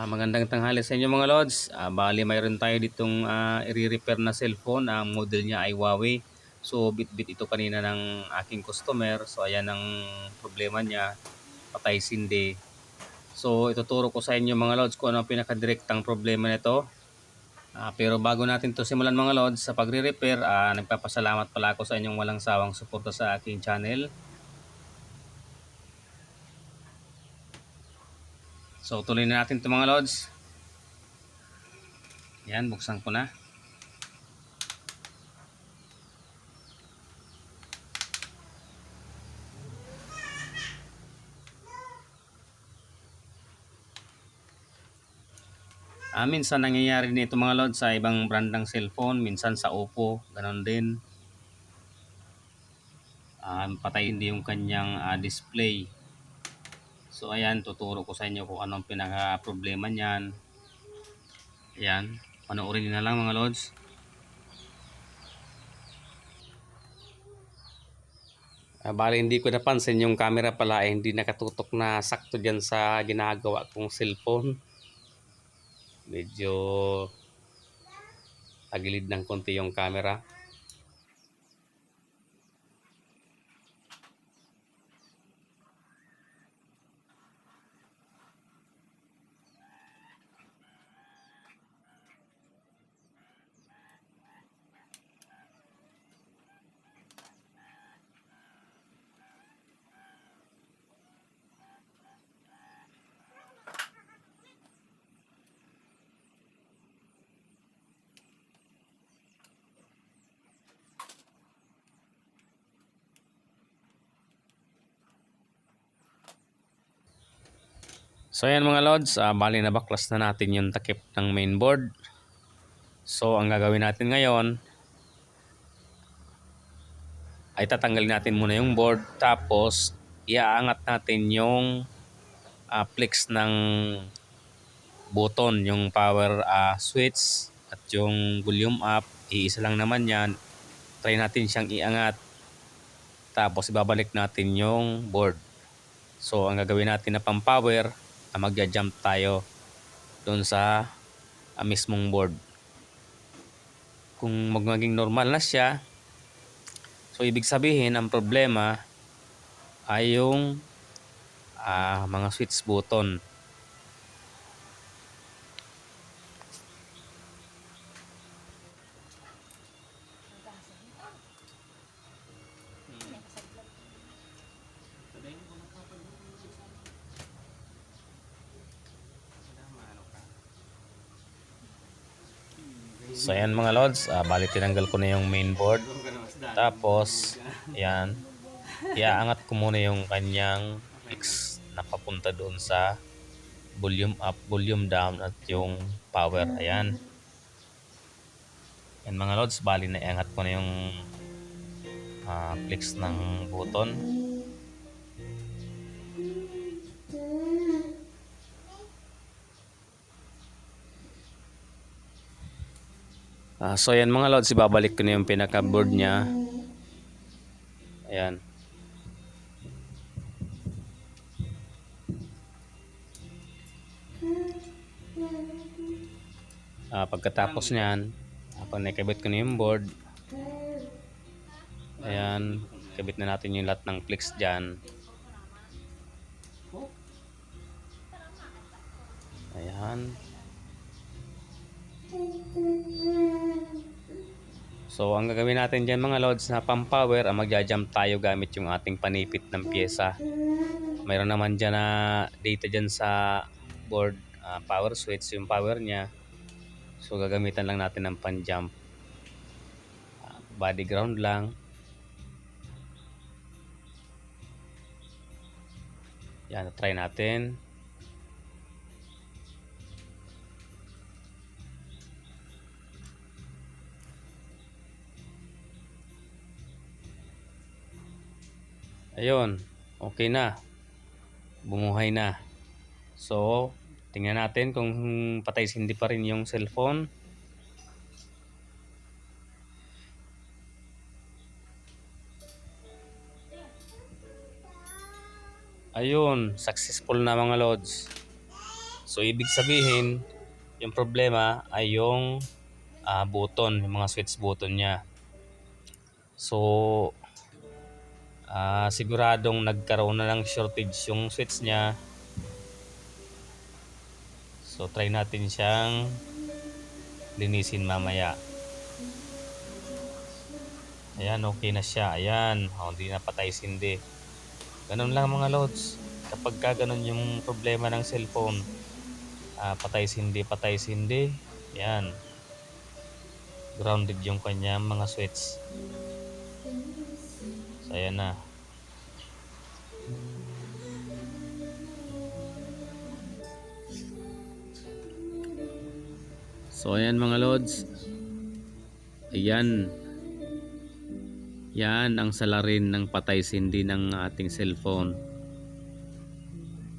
Magandang tanghali sa inyo mga lods. Bali mayroon tayo ditong i-repair na cellphone. Ang model niya ay Huawei. So bit-bit ito kanina ng aking customer. So ayan ang problema niya, patay sindi. So ituturo ko sa inyo mga lods kung ano ang pinakadirektang problema nito. Pero bago natin to simulan mga lods sa pagre-repair, nagpapasalamat pala ako sa inyong walang sawang suporta sa aking channel. So tuloy na natin to mga lods. Yan, buksan ko na. Minsan nangyayari nito mga lods sa ibang brand ng cellphone, minsan sa Oppo, ganon din. Patay hindi yung kanyang display. So ayan, tuturo ko sa inyo kung anong pinaka problema niyan. Ayan, panoorin niyo na lang mga lods. Bali hindi ko napansin yung camera pala ay hindi nakatutok na sakto dyan sa ginagawa kong cellphone. Medyo tagilid ng konti yung camera. So ayan mga lods, bali na baklas na natin yung takip ng mainboard. So ang gagawin natin ngayon ay tatanggalin natin muna yung board, tapos iaangat natin yung flex ng button, yung power switch at yung volume up. Iisa lang naman yan. Try natin siyang iangat, tapos ibabalik natin yung board. So ang gagawin natin na pang power, magja-jump tayo doon sa mismong board. Kung maging normal na siya, so ibig sabihin ang problema ay yung mga switch button. So ayan mga lods, bali tinanggal ko na yung main board. Tapos ayan, iaangat ko muna yung kanyang fix na papunta doon sa volume up, volume down at yung power. Ayan. Yan mga lods, bali na iangat ko na yung flex ng button. So yan mga lods, ibabalik ko na yung pinaka board niya. Ayan. Pagkatapos niyan, pag nakabit ko na yung board, ayan, kabit na natin yung lahat ng flex dyan. Ayan. So ang gagawin natin dyan mga lods na pang power, magja-jump tayo gamit yung ating panipit ng pyesa. Mayroon naman dyan na data dyan sa board, power switch, yung power niya. So gagamitan lang natin ng pan-jump. Body ground lang. Yan, try natin. Ayun, okay na. Bumuhay na. So, tingnan natin kung patay sindi pa rin yung cellphone. Ayun, successful na mga lods. So ibig sabihin, yung problema ay yung button, yung mga switch button niya. So siguradong nagkaroon na ng shortage yung switch niya. So try natin siyang linisin mamaya. Ayan, okay na siya. Ayan, hindi na patay sindi. Ganun lang mga lods. Kapag ka ganun yung problema ng cellphone, patay sindi. Ayan, grounded yung kanyang mga switch. So ayan na. So ayan mga lods. Ayan. Yan ang salarin ng patay sindi ng ating cellphone.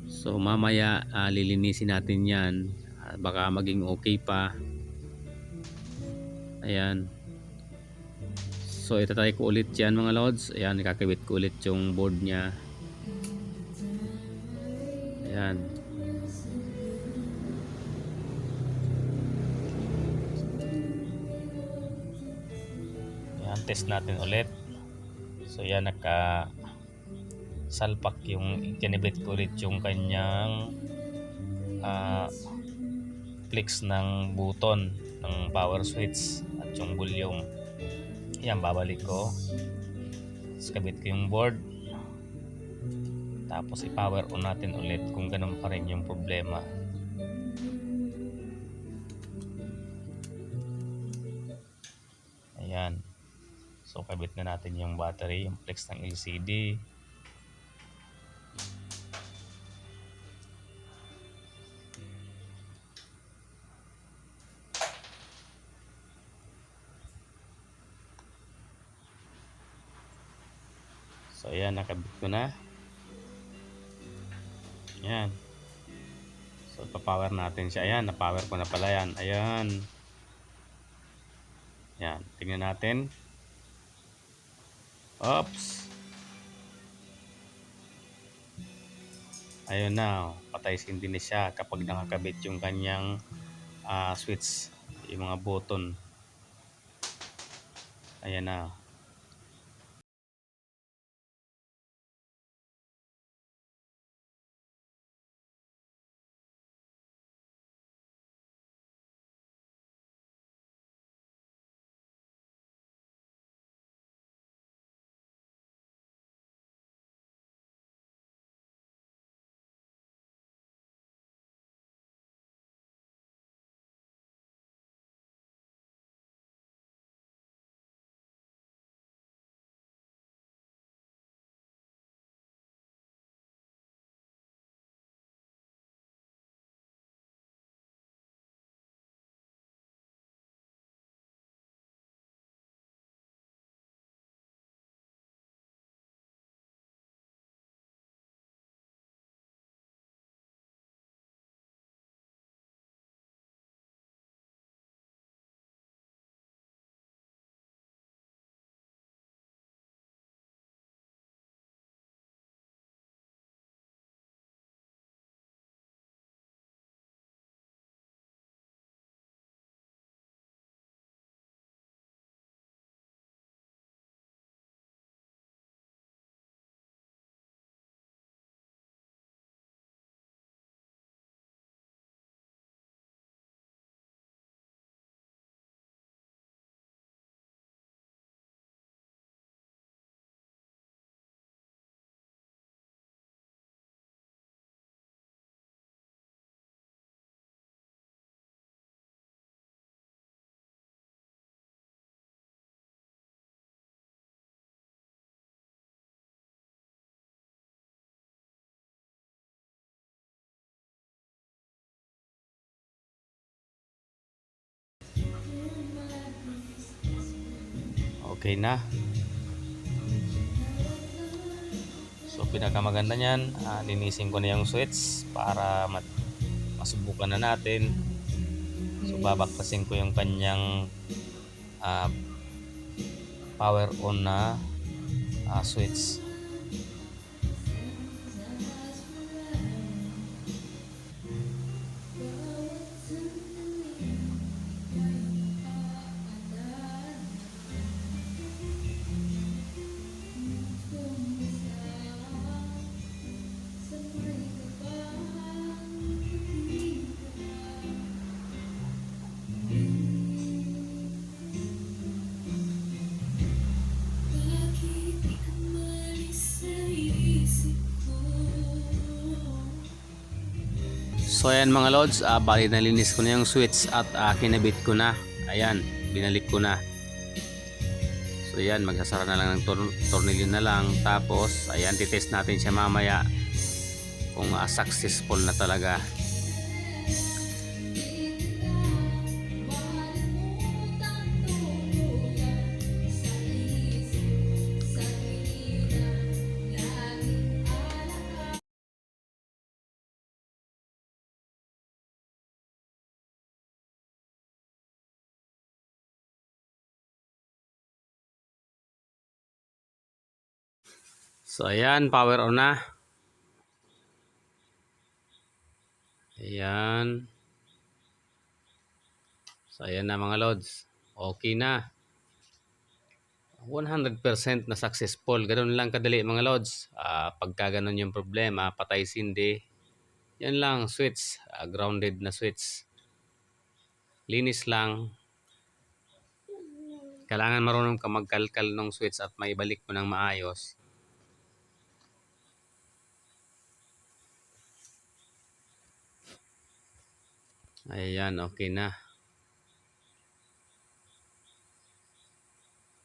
So mamaya lilinisin natin yan. Baka maging okay pa. Ayan. So itatry ko ulit yan mga lods. Ayan, ikakabit ko ulit yung board nya. Ayan. Ayan, test natin ulit. So yan, salpak yung kinibit ko ulit yung kanyang flex ng button ng power switch at yung volume. Yan, babalik ko. Tapos kabit ko yung board. Tapos i-power on natin ulit kung ganun pa rin yung problema. Ayan. So kabit na natin yung battery, yung flex ng LCD. So ayan, nakabit ko na. Ayan. So pa-power natin siya. Ayan, na-power ko na pala yan. Ayan. Ayan, tingnan natin. Oops. Ayun na, patay sindi na siya kapag nakakabit yung kanyang switch, yung mga button. Ayan na. Okay na. So pinakamaganda niyan, linisin ko na yung switch para masubukan na natin. So babaktasin ko yung kanyang power on na switch. So ayan mga lods, bali nalinis ko na yung switch at kinabit ko na. Ayan, binalik ko na. So ayan, magsasara na lang ng tornilyo na lang. Tapos ayan, titest natin siya mamaya kung successful na talaga. So ayan, power on na. Ayan. So ayan na mga lods. Okay na. 100% na successful. Ganun lang kadali mga lods. Pagka ganun yung problema, patay sindi. Yan lang, switch. Grounded na switch. Linis lang. Kailangan marunong ka magkalkal ng switch at maibalik mo ng maayos. Ayan, okay na.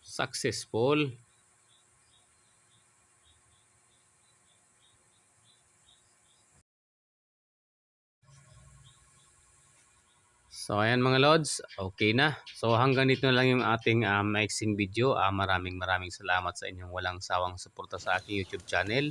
Successful. So ayan mga lods, okay na. So hanggang dito na lang yung ating maiksing video. Maraming salamat sa inyong walang sawang suporta sa aking YouTube channel.